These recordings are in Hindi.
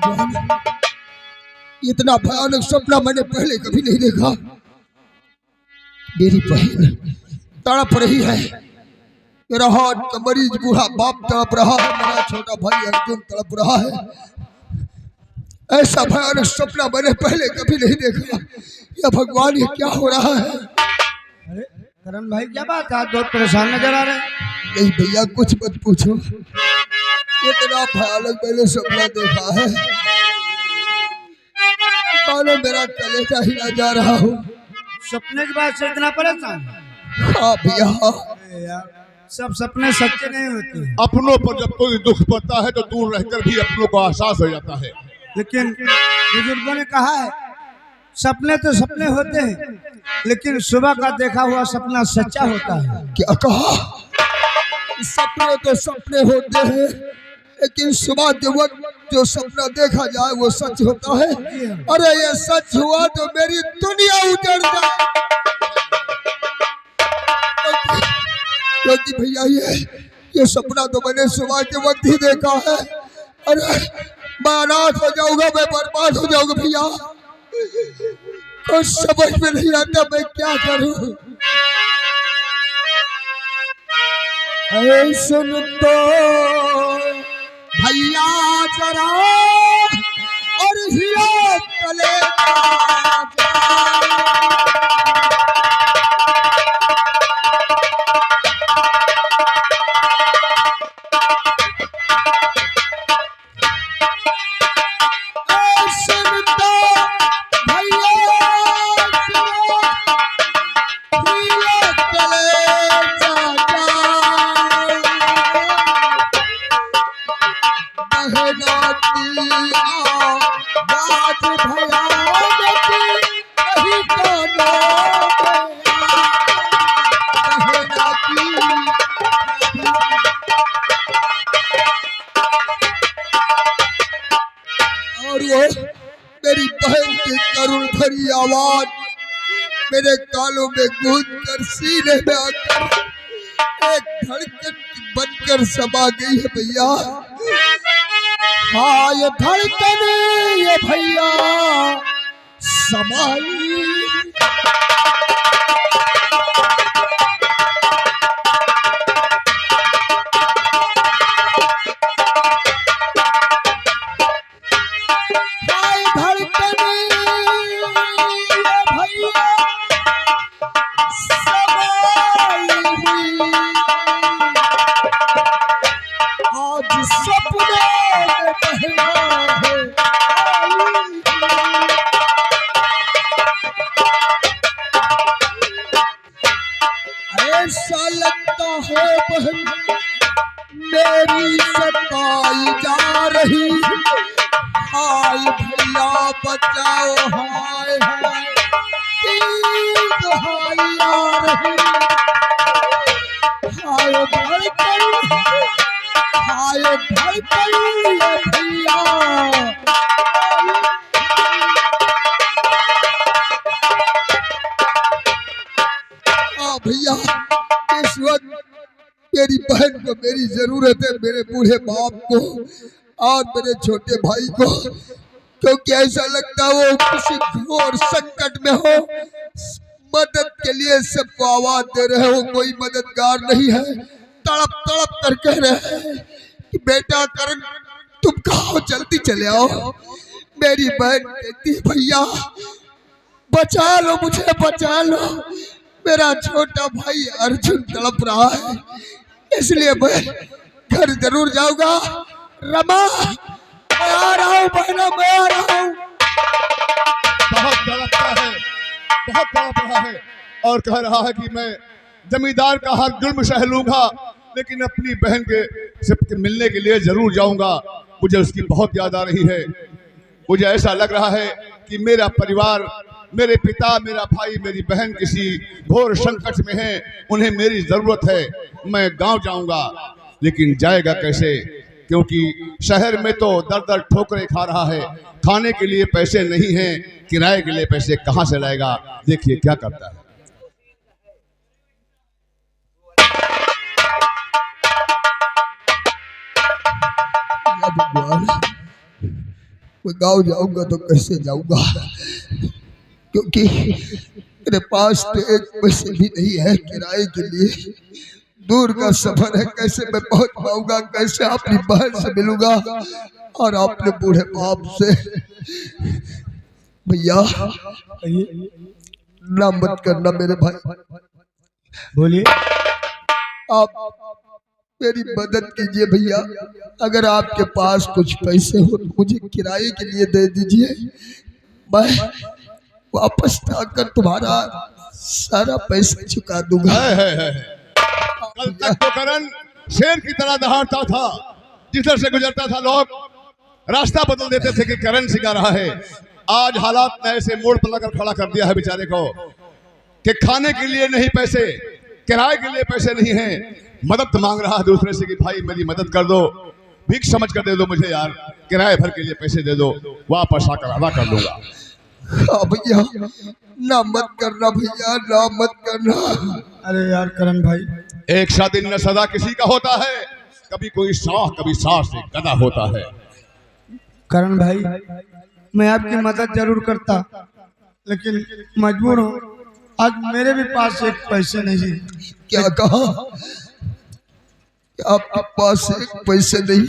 भगवान, इतना भयानक सपना मैंने पहले कभी नहीं देखा। मेरी बहन तड़प रही है, मेरा हाथ का मरीज बूढ़ा बाप तड़प रहा है, मेरा छोटा भाई अर्जुन तड़प रहा है। ऐसा भयानक सपना मैंने पहले कभी नहीं देखा। या भगवान, ये क्या हो रहा है? अरे करण भाई, क्या बात है? आज बहुत परेशान नजर आ रहे हैं। नहीं भैया, कुछ मत पूछो, इतना भयानक मैंने सपना देखा है, मानो मेरा कलेजा हिला जा रहा हूँ। सपने की बात से इतना परेशान? हाँ भैया, यार, सब सपने सच्चे नहीं होते। अपनों पर जब कोई दुख पड़ता है तो दूर रहकर भी अपनों को एहसास हो जाता है। लेकिन बुजुर्गों ने कहा है, सपने तो सपने होते हैं, लेकिन सुबह का देखा हुआ सपना सच्चा होता है। क्या कहा? सपने तो सपने होते हैं, लेकिन सुबह के वक्त जो सपना देखा जाए वो सच होता है। अरे ये सच हुआ तो मेरी दुनिया उजड़ जाए। क्योंकि भैया ये सपना तो मैंने सुबह के वक्त ही देखा है। अरे मैं अनाथ हो जाऊंगा, मैं बर्बाद हो जाऊंगा भैया, कुछ समझ में नहीं आता मैं क्या करूं। सुन तो भैया जरा और हिया कलेजा। मेरी बहन की करुण भरी आवाज मेरे कानों में गूंज कर सीने में आकर एक धड़कन बनकर समा गई है भैया। हाँ, ये धड़कन ये भैया समाई। ऐसा लगता है बहन मेरी सताई जा रही। हाय भैया बचाओ, हाय हाय दुहाई आ रही। हाय धड़कन, हाय धड़कन ये भैया। भैया इस वक्त मेरी बहन को मेरी जरूरत है, मेरे बूढ़े बाप को और मेरे छोटे भाई को, क्योंकि ऐसा लगता है वो किसी घोर संकट में हो। मदद के लिए सबको आवाज दे रहे हो, कोई मददगार नहीं है। तड़प तड़प कर कह रहे हैं कि बेटा करण तुम कहाँ, जल्दी चले आओ। मेरी बहन कहती है भैया बचा लो मुझे, बचा लो, मेरा छोटा भाई अर्जुन तड़प रहा है, इसलिए मैं घर जरूर जाऊंगा। रमा मैं आ रहा हूँ, बहना मैं आ रहा हूँ। बहुत तड़पता है, बहुत तड़प रहा है और कह रहा है कि मैं जमींदार का हर जुल्म सह लूंगा, लेकिन अपनी बहन के से मिलने के लिए जरूर जाऊंगा। मुझे उसकी बहुत याद आ रही है। मुझे ऐसा लग रहा है कि मेरा परिवार, मेरे पिता, मेरा भाई, मेरी बहन किसी घोर संकट में है, उन्हें मेरी जरूरत है। मैं गांव जाऊंगा, लेकिन जाएगा कैसे? क्योंकि शहर में तो दर दर ठोकरें खा रहा है, खाने के लिए पैसे नहीं हैं, किराए के लिए पैसे कहां से लाएगा? देखिए क्या करता है। मैं गाँव जाऊंगा तो कैसे जाऊंगा, क्योंकि मेरे पास तो एक पैसे भी नहीं है किराए के लिए। दूर का सफर है, कैसे मैं पहुंच पाऊंगा, कैसे अपनी बहन से मिलूंगा और अपने बूढ़े बाप से। भैया ना मत करना मेरे भाई, बोलिए। आप मेरी मदद कीजिए भैया। अगर आपके पास कुछ पैसे हो तो मुझे किराए के लिए दे दीजिए, मैं वापस आकर तुम्हारा सारा पैसा चुका दूंगा। है। कल तक तो करण शेर की तरह दहाड़ता था, जिधर से गुजरता था लोग रास्ता बदल देते थे कि करण सिखा रहा है। आज हालात ने ऐसे मोड़ पर लगा खड़ा कर दिया है बेचारे को कि खाने के लिए नहीं पैसे, किराए के लिए पैसे नहीं है। मदद मांग रहा है दूसरे से कि भाई मेरी मदद कर दो, भीख समझ कर दे दो मुझे यार, किराए भर के लिए पैसे दे दो, वापस आकर अदा कर दूंगा। हाँ भैया, ना मत करना भैया, ना मत करना। अरे यार करण भाई, एक सा दिन न सदा किसी का होता है, कभी कोई शाह कभी शाह से गदा होता है। करण भाई मैं आपकी मदद जरूर करता, लेकिन मजबूर हूँ, आज मेरे भी पास एक पैसे नहीं। क्या कहा? आपके पास एक पैसे नहीं?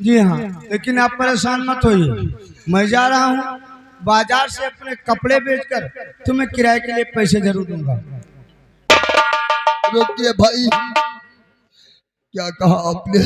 जी हाँ, लेकिन आप परेशान मत होइए, मैं जा रहा हूँ बाजार से अपने कपड़े बेचकर तुम्हें किराए के लिए पैसे जरूर दूंगा। रुकिए भाई, क्या कहा आपने?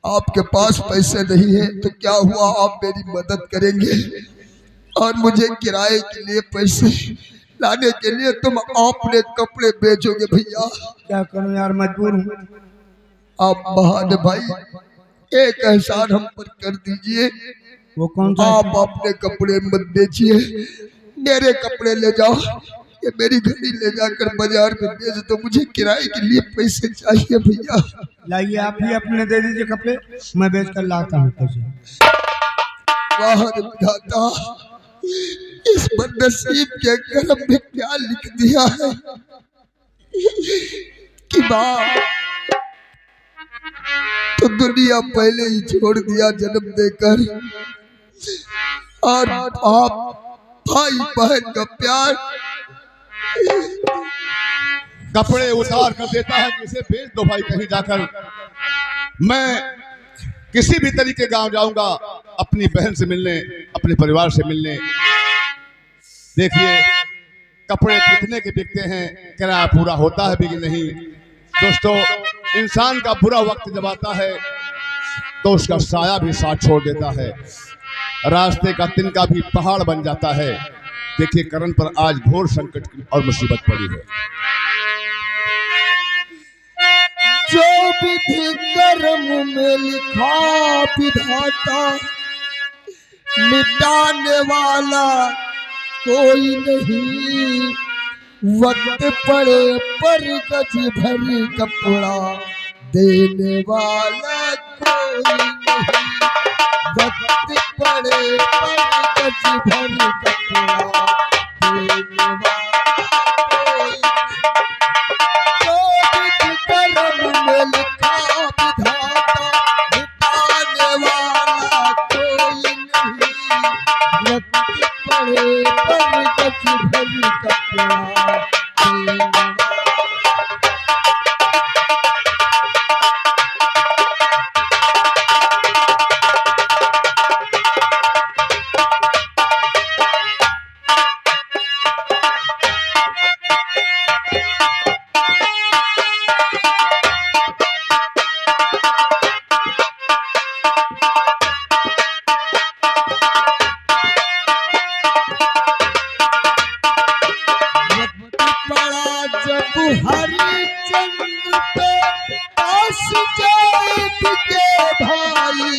आपके पास पैसे नहीं है तो क्या हुआ, आप मेरी मदद करेंगे और मुझे किराए के लिए पैसे लाने के लिए तुम अपने कपड़े बेचोगे? भैया क्या करूं यार, मजबूर हूँ। आप बहाने भाई एक एहसान हम पर कर दीजिए। वो कौन सा? आप अपने कपड़े मत बेचिए, मेरे कपड़े ले जाओ, ये मेरी घड़ी ले जाकर बाजार में बेच दो, मुझे किराए के लिए पैसे चाहिए भैया। लाइए आप ही अपने दे दीजिए कपड़े, मैं बेच कर लाता हूँ पैसे। वाह रे विधाता, इस बदनसीब के कर्म में क्या लिख दिया है कि बाप तो दुनिया पहले ही छोड़ दिया जन्म देकर, और आप भाई बहन का प्यार कपड़े उतार कर देता है कि इसे बेच दो भाई कहीं जाकर। मैं किसी भी तरीके गांव जाऊंगा अपनी बहन से मिलने, अपने परिवार से मिलने। देखिए कपड़े कितने के बिकते हैं, किराया पूरा होता है भी कि नहीं। दोस्तों, इंसान का बुरा वक्त जब आता है तो उसका साया भी साथ छोड़ देता है, रास्ते का तिनका भी पहाड़ बन जाता है। देखिए करण पर आज घोर संकट और मुसीबत पड़ी है। जो विधि कर्म में लिखा विधाता, मिटाने वाला कोई नहीं। वक्त पड़े पर गज भर कपड़ा देने वाला कोई नहीं। वक्त पड़े पर गज भर कपड़ा देने वाला कोई नहीं। कर्म में लिखा विधाता, मिटाने वाला कोई नहीं। वक्त पड़े पर गज भर कपड़ा देने वाला। हरिचंद्र पे पास जाइत के भाई,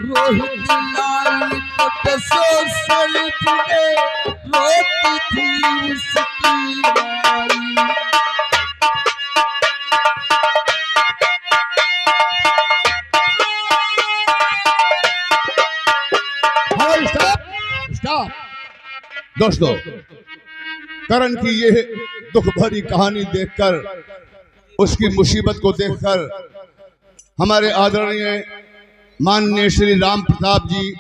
रोहित लाल पटसो सल्फ में रोती थी उसकी माई। भाई स्टॉप। दोस्तों, करण की ये दुख भरी कहानी देखकर, उसकी मुसीबत को देखकर हमारे आदरणीय माननीय श्री राम प्रताप जी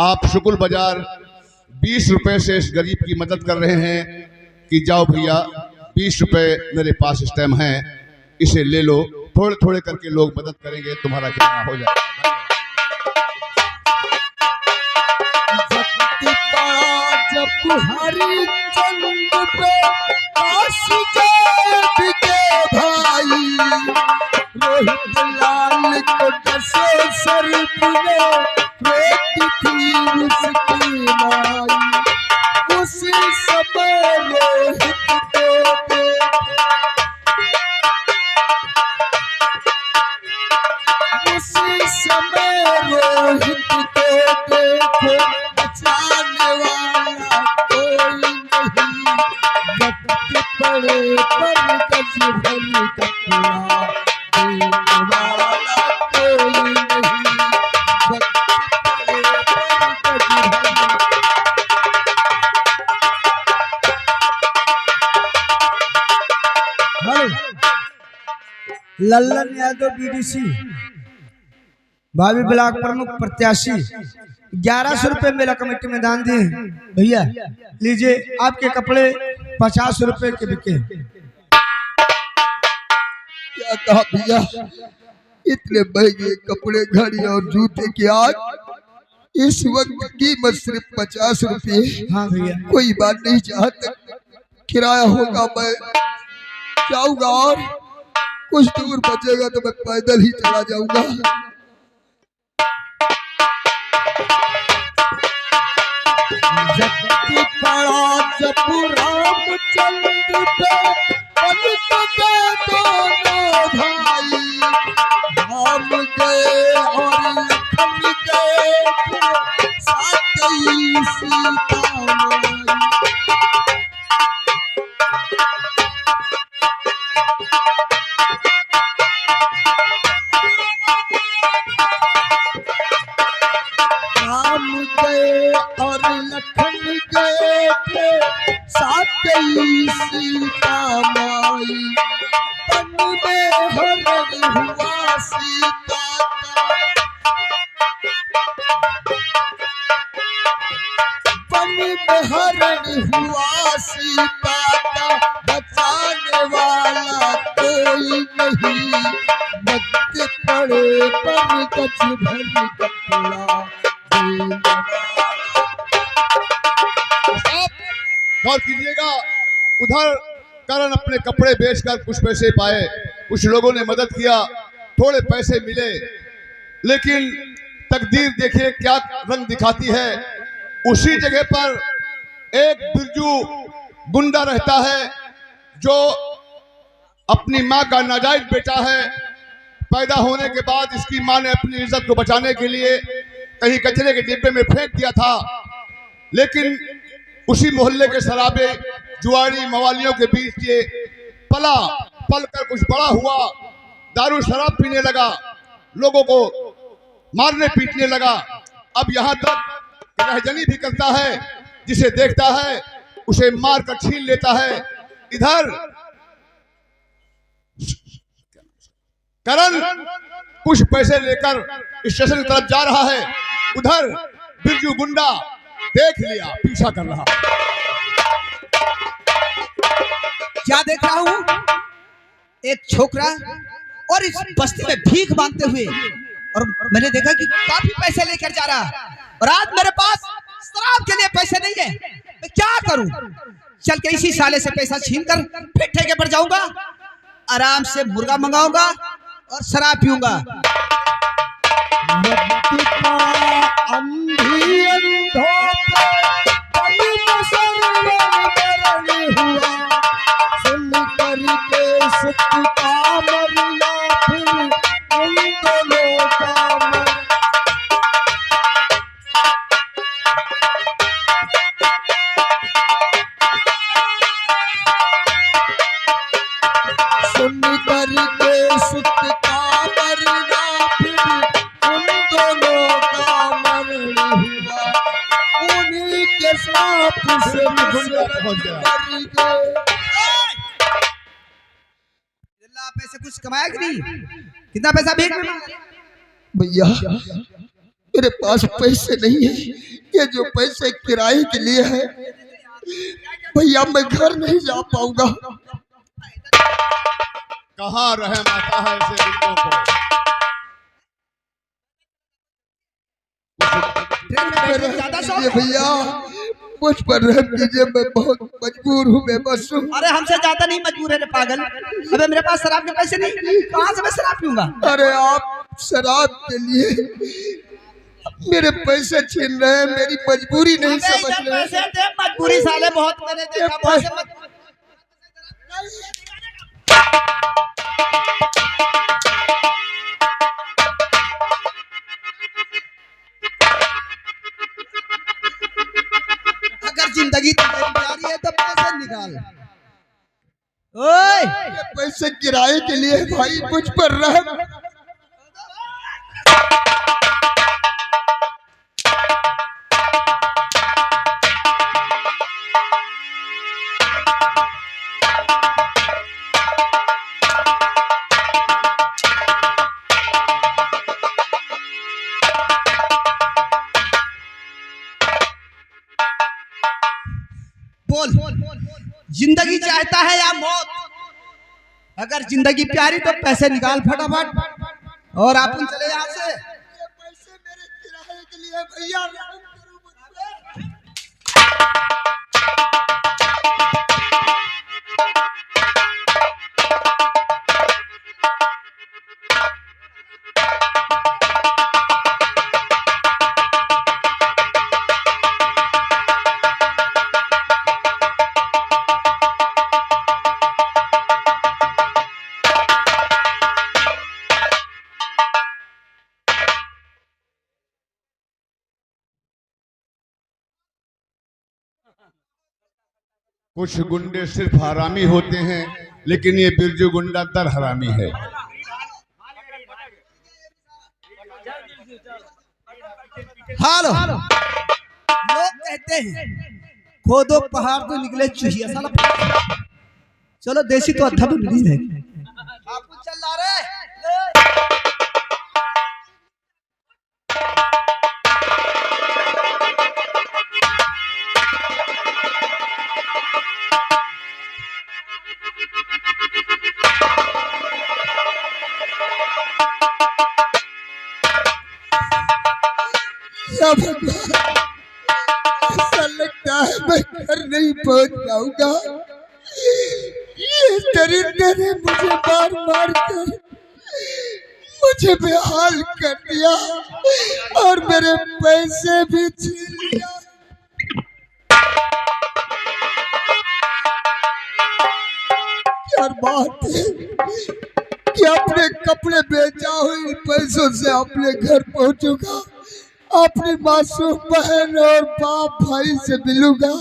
आप शुक्ल बाजार 20 रुपए से इस गरीब की मदद कर रहे हैं कि जाओ भैया 20 रुपए मेरे पास इस टाइम हैं, इसे ले लो। थोड़े थोड़े करके लोग मदद करेंगे, तुम्हारा किराया हो जाएगा। हरिचंद पे काशीजेठ के भाई रोहित लाल को दसे शरीफ ने रोटी थी उसकी माई। उसी समय रोहित को उसी समय रोहित को देखो बचाने वाला कोई नहीं। वक्त पड़े पर गज भर कपड़ा देने वाला कोई नहीं। वक्त पड़े पर गज भर। लल्लन यादव बीडीसी भावी ब्लॉक प्रमुख प्रत्याशी 1100 रुपए मेला कमेटी में दान दिए। भैया लीजिए, आपके कपड़े 50 रुपए के बिके। क्या कहा भैया, इतने महंगे कपड़े घड़ी और जूते की आज इस वक्त कीमत सिर्फ 50 रुपये। हाँ भैया, कोई बात नहीं, जहाँ तक किराया होगा मैं जाऊंगा और कुछ दूर बचेगा तो मैं पैदल ही चला जाऊंगा। जबकि पड़ा जब रामचंद्र पे पलट गए दोनों भाई, राम गए और लखन गए साथ ही सीता माई। राम गए और लखन गए थे साथ ही सीता माई। तन में हरण हुआ सीता का, तन में हरण हुआ सीता का बचाने वाला कोई नहीं। वक्त पड़े पर गज भर कपड़ा गौर कीजिएगा, उधर करण अपने कपड़े बेचकर कुछ पैसे पाए, कुछ लोगों ने मदद किया, थोड़े पैसे मिले, लेकिन तकदीर देखिए क्या रंग दिखाती है। उसी जगह पर एक बिरजू गुंडा रहता है जो अपनी मां का नाजायज बेटा है। पैदा होने के बाद इसकी मां ने अपनी इज्जत को बचाने के लिए कहीं कचरे के डिब्बे में फेंक दिया था, लेकिन उसी मोहल्ले के शराबे जुआरी मवालियों के बीच ये पला पल कर कुछ बड़ा हुआ, दारू शराब पीने लगा, लोगों को मारने पीटने लगा। अब यहाँ तक रहजनी भी करता है, जिसे देखता है उसे मार कर छीन लेता है। इधर करण कुछ पैसे लेकर स्टेशन की तरफ जा रहा है, उधर बिरजू गुंडा देख लिया, पीछा कर रहा। क्या देख रहा हूं? एक छोकरा और इस बस्ती में भीख मांगते हुए, और मैंने देखा कि काफी पैसे लेकर जा रहा, और आज मेरे पास शराब के लिए पैसे नहीं है। मैं क्या करूं? चल के इसी साले से पैसा छीन कर फिर ठेके पर जाऊंगा, आराम से मुर्गा मंगाऊंगा और शराब पीऊंगा। पैसे कुछ कमाया कि नहीं? कितना पैसा भीख में? भैया मेरे पास पैसे नहीं है, ये जो पैसे किराए के लिए है भैया मैं घर नहीं जा पाऊंगा। कहाँ रहम आता है ऐसे लोगों को। ज्यादा ये शौक भैया मुझ पर रहम कीजिए, मैं बहुत मजबूर हूँ, मैं बस हूँ। अरे हमसे ज्यादा नहीं मजबूर है रे पागल। अबे मेरे पास शराब के पैसे नहीं, कहाँ से मैं शराब पीऊंगा? अरे आप शराब के लिए मेरे पैसे छीन रहे हैं, मेरी मजबूरी नहीं अबे समझ इधर रहे। पैसे दे, मजबूरी साले बहुत मैंने देखा। पैसे मत अगर जिंदगी तुझे प्यारी है तो पैसे निकाल। ओए ये पैसे किराए के लिए भाई, मुझ पर रहम। बोल, जिंदगी चाहता है या मौत? अगर जिंदगी प्यारी तो पैसे निकाल फटाफट और अपन चले यहाँ से। ये पैसे मेरे किराए के लिए भैया, रहम करो मुझ पर। कुछ गुंडे सिर्फ हरामी होते हैं, लेकिन ये बिरजू गुंडा दर हरामी है। हेलो, लोग कहते हैं खोदो पहाड़ तो निकले चूहिया साला। चलो देसी तो अच्छा भी नहीं है। आप चल ला रहे या भगवान, ऐसा लगता है मैं घर नहीं पहुंच पाऊंगा। ये दरिंदे ने मुझे मार मार कर मुझे बेहाल कर दिया और मेरे पैसे भी छीन लिया। क्या बात है कि अपने कपड़े बेचा हुए इन पैसों से अपने घर पहुंचूंगा, अपनी मासूम बहन और बाप भाई से मिलूंगा।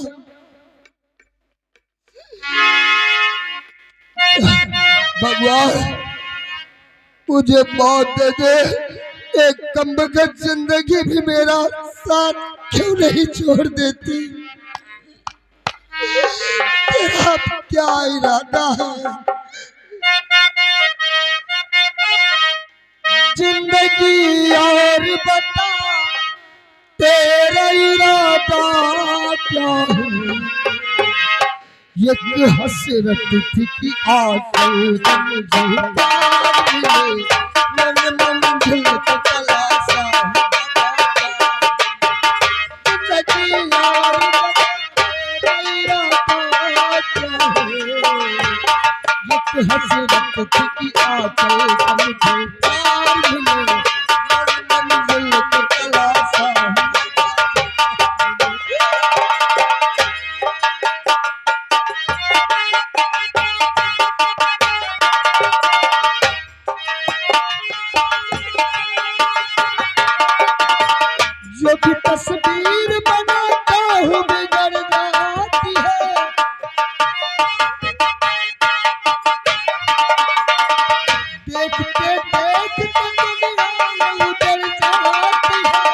भगवान मुझे मौत दे दे, एक कमबख्त जिंदगी भी मेरा साथ क्यों नहीं छोड़ देती। तेरा क्या इरादा है? जिंदगी और बता तेरा इरादा क्या है? एक हसरत थी कि आंसू मुझे मिले, मन मंजिल को तलाशा। जिंदगी और बता तेरा इरादा क्या है? एक हसरत थी कि आंसू मुझे मिले, मन मंजिल को तलाशा। जो भी तस्वीर बनाता हूँ बिगड़ जाती है। देखते देखते दुनिया उजड़ जाती है।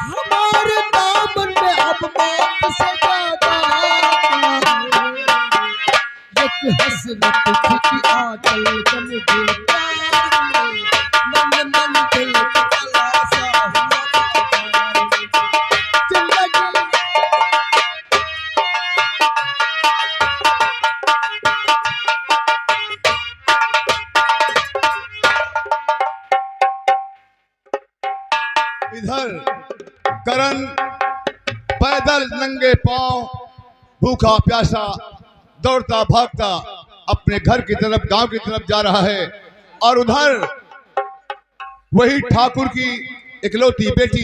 हमारे दामन में अब मौत से ज्यादा एक हसरत थी कि आंचल का मुझे प्यार मिले, मन पैदल नंगे पांव भूखा प्यासा दौड़ता भागता अपने घर की तरफ, गांव की तरफ जा रहा है। और उधर वही ठाकुर की इकलौती बेटी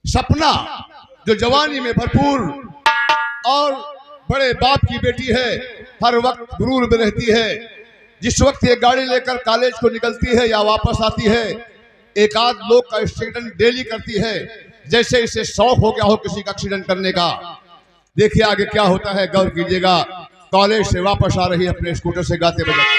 सपना, जो जवानी में भरपूर और बड़े बाप की बेटी है, हर वक्त गुरूर में रहती है। जिस वक्त ये गाड़ी लेकर कॉलेज को निकलती है या वापस आती है, एक आध लोग का एक्सीडेंट डेली करती है, जैसे इसे शौक हो गया हो किसी का एक्सीडेंट करने का। देखिए आगे क्या होता है, गौर कीजिएगा। कॉलेज से वापस आ रही है अपने स्कूटर से गाते बजाते।